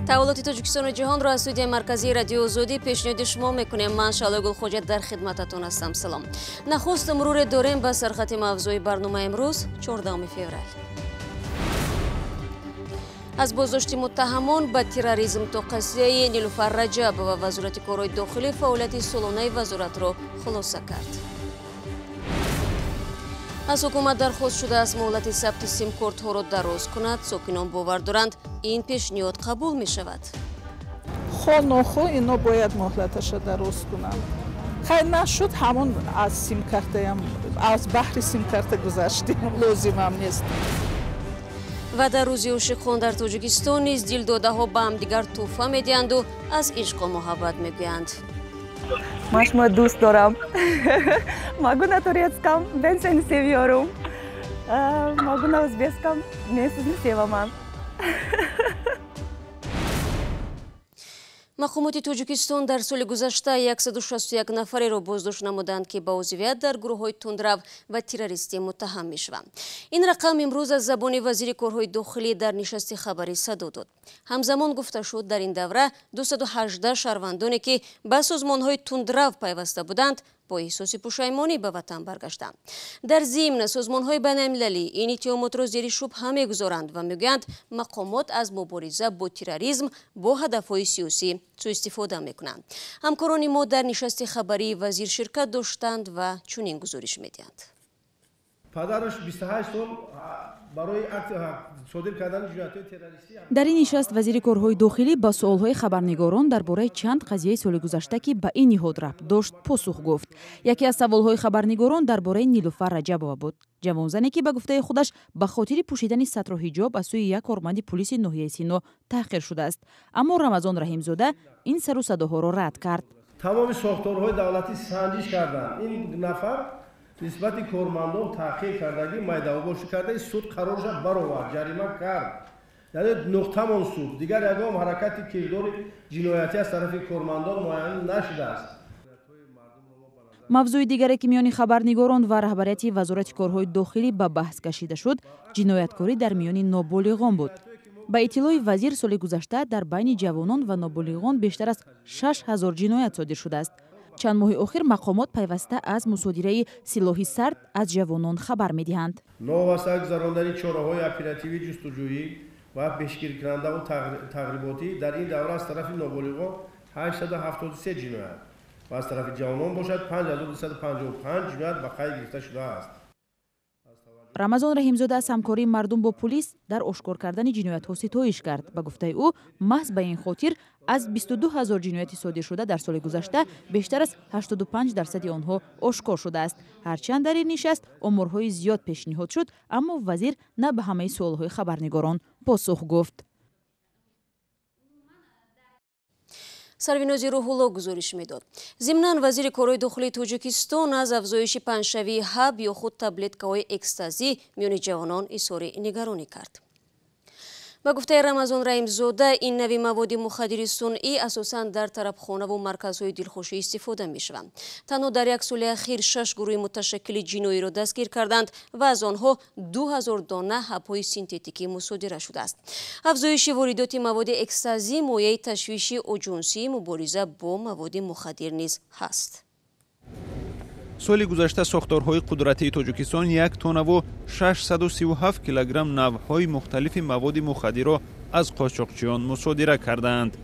تحولات تاجیکستان و جهان را از استودیوی مرکزی رادیو آزادی پیشنهاد شما میکنیم. من شعله گلخوجت در خدمتتون هستم. سلام. نخست مرور داریم به سرخط موضوع برنامه امروز 14 فوریه. از بازداشت متهمان به تروریسم تا قضیه نیلوفر رجب و وزارت کارهای داخلی فعالیت سالانه وزارت را خلاصه کرد. از حکومت درخواست شده است مهلت ثبت سیمکортҳо را دراز کند. ساکنان باور دارند این پیشنهاد قبول می شود. خو اینا باید مهلتش را دراز کنند. خیلی نشد همون از سیمکارت از بحر سیمکارت گذشتیم، لازم هم نیست. و در روزی عاشقان در تاجیکستان نیز دلداده ها به هم دیگر تحفه میدهند و از عشق و محبت میگویند. من شما دوست دارم. Могу на турецком, ben seni seviyorum. Могу на узбекском, мен sizni sevaman. мақомоти тоҷикистон дар соли гузашта 161 нафареро боздошт намуданд ки ба узивият дар гурӯҳҳои тундрав ва террористӣ муттаҳам мешаванд. ин рақам имрӯз аз забони вазири корҳои дохилӣ дар нишасти хабарӣ садо дод. ҳамзамон гуфта шуд дар ин давра 218 шаҳрвандоне ки ба созмонҳои тундрав пайваста буданд با احساس پشیمانی به وطن برگشتند. در ضمن سازمان‌های بین‌المللی این اتهامات را زیر شبهه می‌گذارند و می‌گویند مقامات از مبارزه با تروریسم با هدف‌های سیاسی سوء استفاده می‌کنند. همکاران ما در نشست خبری وزیر شرکت داشتند و چنین گزارش می‌دهند. پدرش 28 سال برای صادر کردن جنایت‌های تروریستی. در این نشست وزیر کارهای داخلی با سوال‌های خبرنگاران درباره چند قضیه سال گذشته که به این نهاد ربط داشت پاسخ گفت. یکی از سوال‌های خبرنگاران درباره نیلوفر رجبova بود. جوانزنی که به گفته خودش به خاطر پوشیدن ستر و حجاب از سوی یک کارمند پلیس ناحیه سینا تحقیر شده است. اما رمضان رحیم‌زاده این سر و صداها را رد کرد. تمام ساختارهای دولتی سنجش کردند. این نفر نسبت کارمندان تحقیر کردگی майдавобошӣ карда суд қарорша баровард, ҷарима кард. یعنی нуқтамон суд дигар ягон ҳаракати кирдори ҷиноятӣ аз тарафи кормандон муайян нашуда аст. мавзӯи дигаре ки миёни хабарнигорон ва раҳбарияти вазорати корҳои дохилӣ ба баҳс кашида шуд ҷинояткорӣ дар миёни ноболиғон буд. ба иттилои вазир соли гузашта дар байни ҷавонон ва ноболиғон бештар аз 6000 ҷиноят содир шудааст. чанд моҳи охир мақомот пайваста аз мусодираи силоҳи сард аз ҷавонон хабар медиҳанд. новаста гузарондани чораҳои оперативӣ ҷустуҷӯӣ ва пешгиркунандаву тағриботӣ дар ин давра аз тарафи ноболиғон 873 ҷиноят ва аз тарафи ҷавонон бошад 5255 ҷиноят ба қайд гирифта шудааст. рамазон раҳимзода аз ҳамкории мардум бо полис дар ошкор кардани ҷиноятҳо ситоиш кард. ба гуфтаи ӯ маҳз ба ин хотир аз 22000 ҷинояти содир шуда дар соли гузашта бештар аз 85% онҳо ошкор шудааст. ҳарчанд дар ин нишаст оморҳои зиёд пешниҳод шуд, аммо вазир на ба ҳамаи суолҳои хабарнигорон посух гуфт. سروینازی روح‌الله گزارش میداد. ضمناً وزیر کارهای داخلی تاجیکستان از افزایش پنجشوی هب یا خود تبلیت‌های اکستازی میان جوانان اظهار نگرانی کرد. با گفته رمضان رحیم‌زاده این نوع مواد مخدر صنعی اساساً در طربخانه و مرکزهای دلخوشی استفاده می‌شوند. تنها در یک سال اخیر 6 گروه متشکل جنایی را دستگیر کردند و از آنها 2000 دانه حب‌های سینتتیکی مصادره شده است. افزایش واردات مواد اکستازی مایه تشویش اجنسی مبارزه با مواد مخدر نیز هست. соли гузашта сохторҳои қудратии тоҷикистон 1 тонна ва 637 килограмм навъҳои мухталифи маводи мухаддиро аз қошоқчиён мусодира карданд.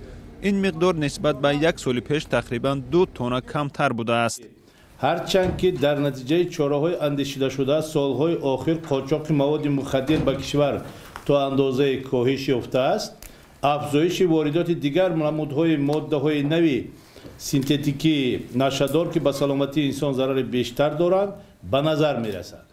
ин миқдор нисбат ба 1 соли пеш тақрибан 2 тонна камтар будааст. ҳарчанд ки дар натиҷаи чораҳои андешидашуда солҳои охир қочоқи маводи мухаддир ба кишвар то андозаи коҳиш ёфтааст, афзоиши воридоти дигар намудҳои моддаҳои нави синтетикӣ нашъадор ки ба саломатии инсон зарари бештар доранд ба назар мерасад.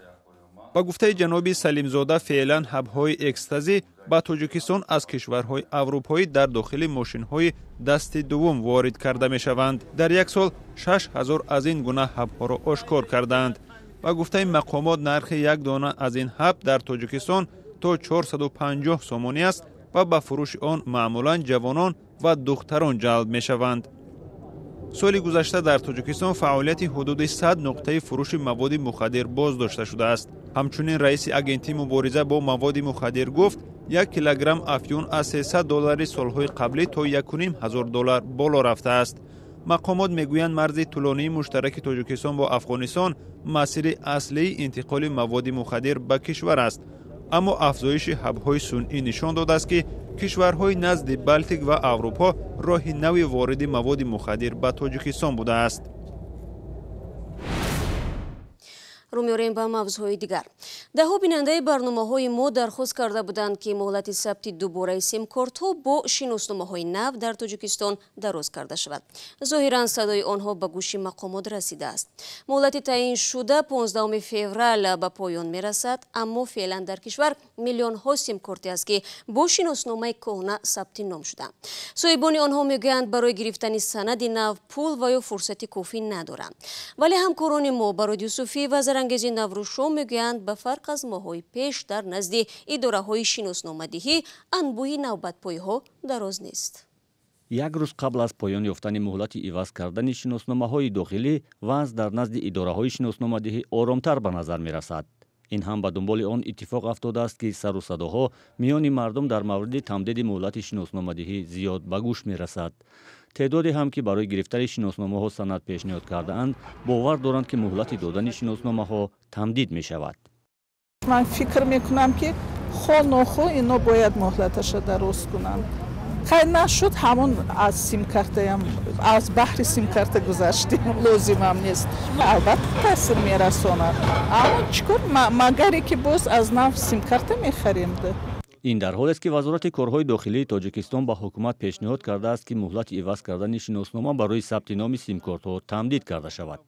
ба гуфтаи ҷаноби салимзода феълан ҳабҳои экстазӣ ба тоҷикистон аз кишварҳои аврупоӣ дар дохили мошинҳои дасти дуввум ворид карда мешаванд. дар як сол 6000 аз ин гуна ҳабҳоро ошкор карданд. و گفته مقامات نرخ یک دانه از این حب در تاجیکستان تا 450 سومانی است و به فروش آن معمولا جوانان و دختران جلب می شوند. سال گذشته در تاجیکستان فعالیت حدود 100 نقطه فروش مواد مخدر باز داشته شده است. همچنین رئیس اگنتی مبارزه با مواد مخدر گفت 1 کیلوگرم افیون از 300 دلار سالهای قبلی تا 1,500 دلار بالا رفته است. مقامات میگویند مرز طولانی مشترک تاجیکستان با افغانستان مسیر اصلی انتقال مواد مخدر به کشور است، اما افزایش حب‌های صنعی نشان داده است که کشورهای نزد بلتیک و اروپا راه نوی وارد مواد مخدر به تاجیکستان بوده است. رو می‌آوریم به موضوعهای دیگر. ده‌ها بیننده برنامه‌های ما درخواست کرده بودند که مهلت ثبت دوباره سیمکارت‌ها با شناسنامه‌های نو در تاجیکستان دراز کرده شود. ظاهراً صدای آنها به گوش مقامات رسیده است. مهلت تعیین شده 15 فوریه به پایان می‌رسد، اما فعلا در کشور میلیون‌ها سیمکارتی است که با شناسنامه کهنه ثبت نام شده‌اند. صاحبان آنها می‌گویند برای گرفتن سند نو پول و یا فرصت کافی ندارند. ولی همکاران ما با رادیو صوفی و انگیزی نوروشو میگویند به فرق از ماهای پیش در نزد اداره های شناسنامه‌دهی انبوهی نوبت‌پایی ها دراز نیست. یک روز قبل از پایان یافتن مهلت عوض کردن شناسنامه‌های داخلی وضع در نزد اداره های شناسنامه‌دهی آرامتر به نظر می‌رسد. این هم به دنبال آن اتفاق افتاده است که سر و صداها میان مردم در مورد تمدید مهلت شناسنامه‌دهی زیاد به گوش می‌رسد. تعدادی هم که برای گرفتن شناسنامه ها سند پیشنهاد کرده اند باور دارند که مهلت دادن شناسنامه ها تمدید می شود. من فکر میکنم که خو اینا باید مهلتش درست کنن. خیر نشد همون از سیمکارت از بحر سیمکارت گذشتیم لازم هم نیست. البته تاثیر میرسونه. اما چیکار مگری که باز از نو سیمکارت میخریم ده. این در حالی است که وزارت کارهای داخلی تاجیکستان به حکومت پیشنهاد کرده است که مهلت عوض کردن شناسنامه برای ثبت نام سیمکارت‌ها تمدید کرده شود.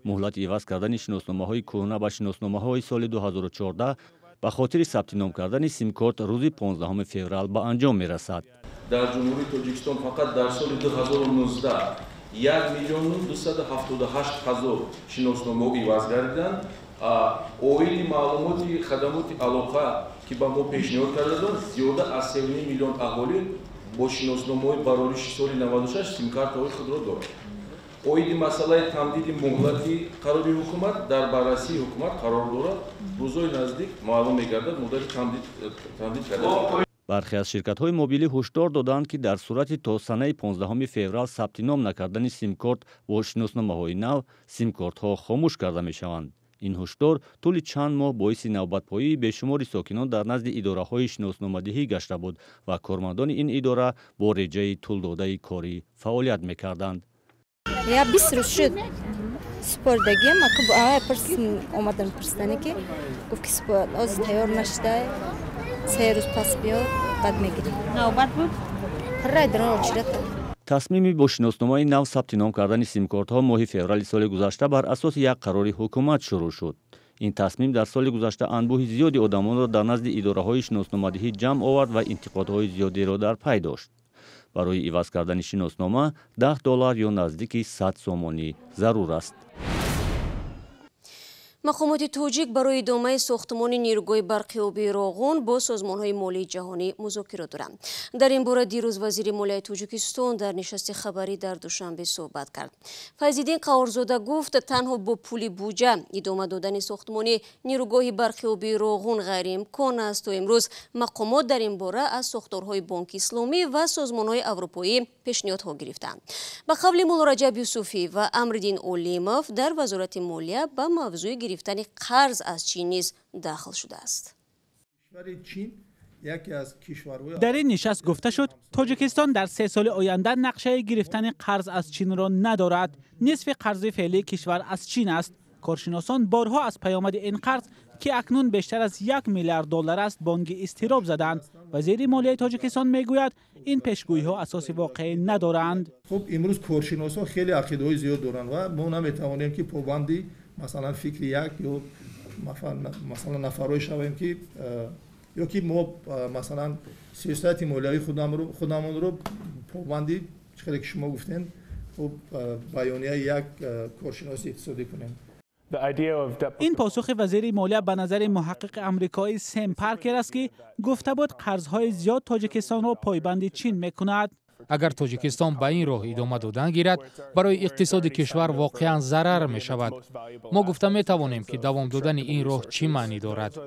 مهلت عوض کردن شناسنامه‌های کهنه به شناسنامه‌های سال 2014 به خاطر ثبت نام کردن سیمکارت روز 15 فوریه به انجام می‌رسد. در جمهوری تاجیکستان فقط در سال 2019 1,278,000 شناسنامه عوض گردیدند. اویل معلوماتی خدمات علاقه که با ما پیشنهاد کرده دارند زیاده از 3 میلیون اهالی با شناسنامه برای سال 96 سیمکارت‌های خود را دارند. اویل مسئله تمدید مهلتی قراری حکومت در بررسی حکومت قرار دارد. روزهای نزدیک معلوم می‌گردد مدت تمدید کرده. برخی از شرکت‌های موبیلی هشدار دادند که در صورت تا سنه 15 فوریه ثبت نام نکردن سیمکارت و شناسنامه‌های نو سیمکارت‌ها خاموش کرده می‌شوند. این هشدار طول چند ماه باعث نوبت‌پایی بیشمار ساکنان در نزد اداره‌های شناسنامه‌دهی گشته بود و کارمندان این اداره با رجای طول داده کاری فعالیت می‌کردند. یا 20 روز شد سپردگی ما که اومدن پرسیدن که گفت که سپرد از تیار نشده 3 روز پس بیاد بعد میگیریم. نوبت بود؟ رای درون چرت. تصمیم با شناسنامه نو ثبت نام کردن سیمکارت‌ها ماه فوریه سال گذشته بر اساس یک قرار حکومت شروع شد. این تصمیم در سال گذشته انبوه زیادی آدمان را در نزد اداره‌های شناسنامه‌دهی جمع آورد و انتقادهای زیادی را در پی داشت. برای عوض کردن شناسنامه $10 یا نزدیک 100 سومانی ضرور است. مقامات توجیک برای ادامه ساختمانی نیروگاه برقیابی روغون با سازمان‌های مالی جهانی مذاکره دارند. در این باره دیروز وزیر مالیه تاجیکستان در نشست خبری در دوشنبه صحبت کرد. فیض‌الدین قهارزاده گفت تنها با پول بودجه ادامه دادن ساختمانی نیروگاه برقیابی روغون غیر امکان است و امروز مقامات در این باره از ساختارهای بانک اسلامی و سازمان‌های اروپایی پیشنهادها گرفتند. به قول مولا رجب یوسفی و امردین اولیموف در وزارت مالیه به موضوع گرفتن قرض از چین نیز داخل شده است. در این نشست گفته شد تاجیکستان در 3 سال آینده نقشه گرفتن قرض از چین را ندارد. نصف قرض فعلی کشور از چین است. کارشناسان بارها از پیامد این قرض که اکنون بیشتر از $1 میلیارد است بانگ اضطراب زدند. وزیر مالیه تاجیکستان میگوید این پیشگویی ها اساس واقعی ندارند. خب امروز کارشناسان خیلی عقیده‌های زیاد دارند و ما نمیتوانیم که پابندی مثلا فکر یک یا مثلا نفرای شویم که یا که ما مثلا سیاست مالیاتی خودمون رو پابندی چقدر که شما گفتین خب بیانیه یک کارشناس اقتصادی کنیم. این پاسخ وزیر مالیه به نظر محقق آمریکایی سم پارکر است که گفته بود قرضهای زیاد تاجیکستان را پایبند چین میکند. اگر تاجیکستان به این راه ادامه دادن گیرد برای اقتصاد کشور واقعا ضرر می شود. ما گفته می توانیم که دوام دادن این راه چی معنی دارد.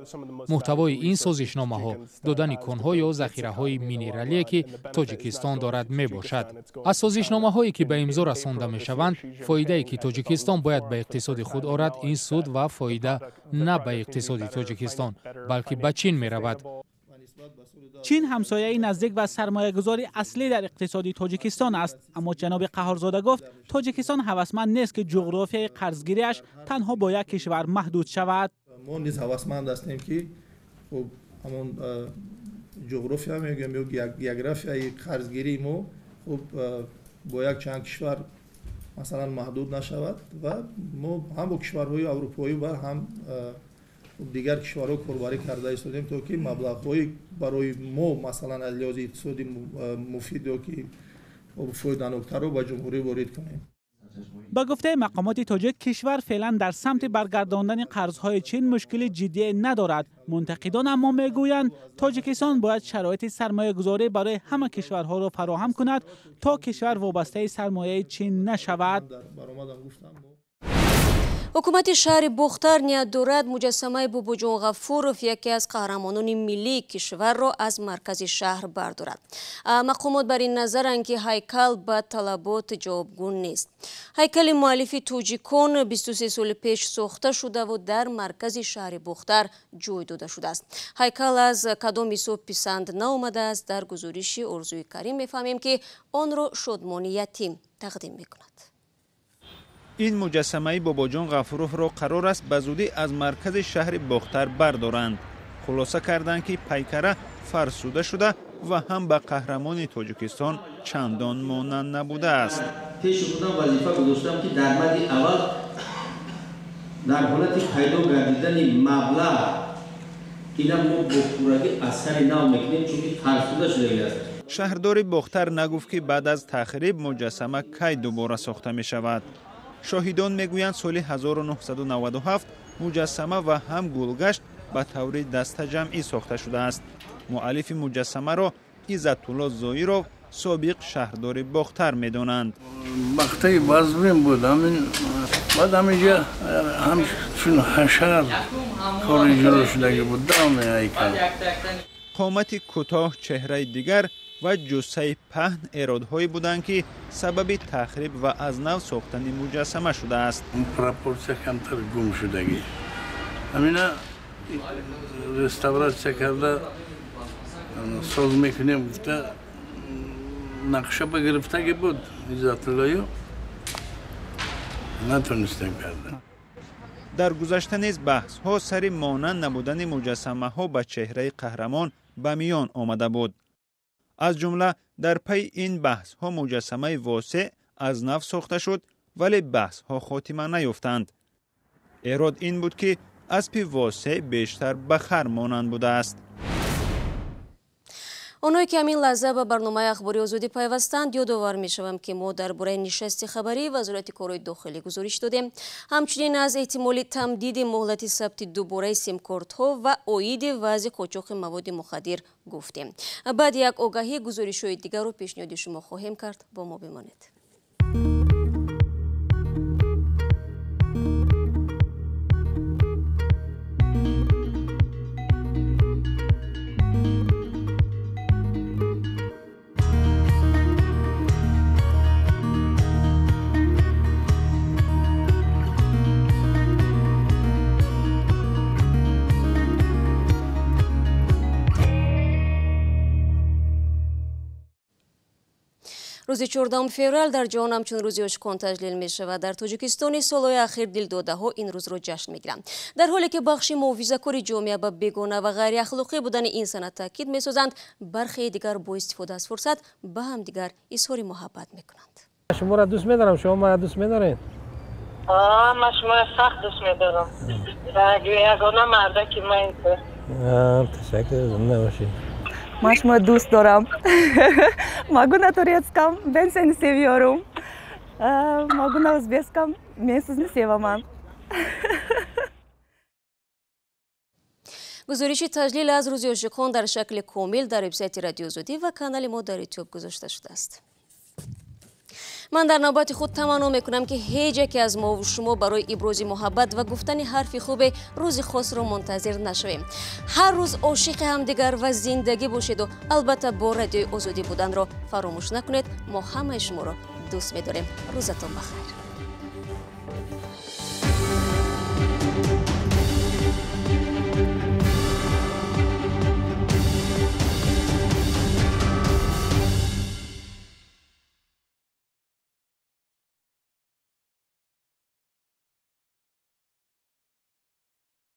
محتوای این سازشنامه ها دادن کانها یا ذخیره های مینرالی که تاجیکستان دارد می باشد. از سازشنامه هایی که به امضا رسانده می شوند فایده ای که تاجیکستان باید به اقتصاد خود آورد این سود و فایده نه به اقتصاد تاجیکستان بلکه به چین می رود. چین همسایه نزدیک و سرمایه‌گذاری اصلی در اقتصادی تاجیکستان است، اما جناب قهارزاده گفت تاجیکستان هوسمند نیست که جغرافیای قرضگیریش تنها با یک کشور محدود شود. ما نیز هوسمند هستیم که خب همون جغرافیا میگیم یا گیوگرافیای قرضگیری ما خب با یک چند کشور مثلا محدود نشود و ما هم با کشورهای اروپایی و هم دیگر کشورها کاربری کرده ایستادیم تا که مبلغ‌های برای ما مثلا از لحاظ اقتصادی مفید و که فایده‌ناک‌تر رو به جمهوری وارد کنیم. با گفته مقامات تاجیک کشور فعلا در سمت برگرداندن قرضهای چین مشکل جدی ندارد. منتقدان اما میگویند تاجیکستان باید شرایط سرمایه‌گذاری برای همه کشورها را فراهم کند تا کشور وابسته سرمایه چین نشود. حکومت شهر بختر نیت دارد مجسمه باباجان غفورов یکی از قهرمانان ملی کشور را از مرکز شهر بردارد. مقامات بر این نظرند که هیکل به طلبات جوابگو نیست. هیکل مؤلف توجیکان 23 سال پیش ساخته شده و در مرکز شهر بختر جای داده شده است. هیکل از کدام حساب پسند نآمده است؟ در گزارش ارزوی کریم میفهمیم که آن را شادمانی یتیم تقدیم میکند. این مجسمه باباجان غفورов را قرار است به زودی از مرکز شهر بختر بردارند. خلاصه کردند که پیکره فرسوده شده و هم به قهرمان تاجیکستان چندان مانند نبوده است. پیش خودم وظیفه گذاشتم که در مد اول در حالت پیدا گردیدن مبلغ اینا ما با پورگی اثری نو میکنیم چون فرسوده شده است. شهردار بختر نگفت که بعد از تخریب مجسمه کی دوباره ساخته می شود. شاهدان میگویند سال 1997 مجسمه و هم گلگشت به طور دست جمعی ساخته شده است. مؤلف مجسمه را عزت‌الله ظاهرov سابق شهردار بختر میدانند. وقتی بازبین بود بعد همینجا چون حشر کاری جلو شده بود دام هیکل. قامت کوتاه چهره دیگر و جثه پهن ایرادهایی بودند که سبب تخریب و از نو ساختن مجسمه شده است. پروپورسیا کمتر گم شدگی. همینا رستوراسیون کرده ساز میکنیم گفته نقشه بگرفتگی بود عزت‌الله نتونستیم کردن. در گذشته نیز بحث ها سر مانند نبودن مجسمه ها به چهره قهرمان به میان آمده بود. از جمله در پی این بحث ها مجسمه واسع از نو ساخته شد ولی بحث ها خاتمه نیافتند. ایراد این بود که اسب واسع بیشتر به خر مانند بوده است. آنهایی که همین لحظه به برنامه اخباری آزادی پیوستند یادآور میشوم که ما درباره نشست خبری وزارت کارهای داخلی گزارش دادیم. همچنین از احتمال تمدید مهلت سبتی دوباره سیمکортҳо و عاید وضع قاچاق مواد مخدر گفتیم. بعد یک آگاهی گزارش‌های دیگر رو پیشنهاد شما خواهیم کرد. با ما بمانید. روز 14 فеврал در جهان همچون روزی اشکان تجلیل می شود. در تاجیکستان سالهای اخیر دلداده ها این روز را جشن می گیرند. در حالی که بخشی محافظه‌کار جامعه به بیگانه و غیر اخلاقی بودن این سنت تاکید می سازند، برخی دیگر با استفاده از فرصت به هم دیگر اظهار محبت می کنند. شما را دوست می دارم، شما ما را دوست می دارین؟ من شما سخت دوست می دارم. یگانه مرده که من تشکر زنده باشید. من شما دوست دارم. Могу на турецком, ben seni seviyorum. Могу на узбекском, мен sizni sevaman. гузориши таҷлил аз рӯзи ошиқон дар шакли комил дар вебсайти радиозодӣ ва канали мо дар ютуб гузошта шудааст. ман дар навбати худ таманно мекунам ки ҳеҷ яке аз мо шумо барои ибрози муҳаббат ва гуфтани ҳарфи хубе рӯзи хосро мунтазир нашавем. ҳар рӯз ошиқи ҳамдигар ва зиндагӣ бошеду албатта бо радиои озодӣ буданро фаромӯш накунед. мо ҳамаи шуморо дӯст медорем. рӯзатон бахайр.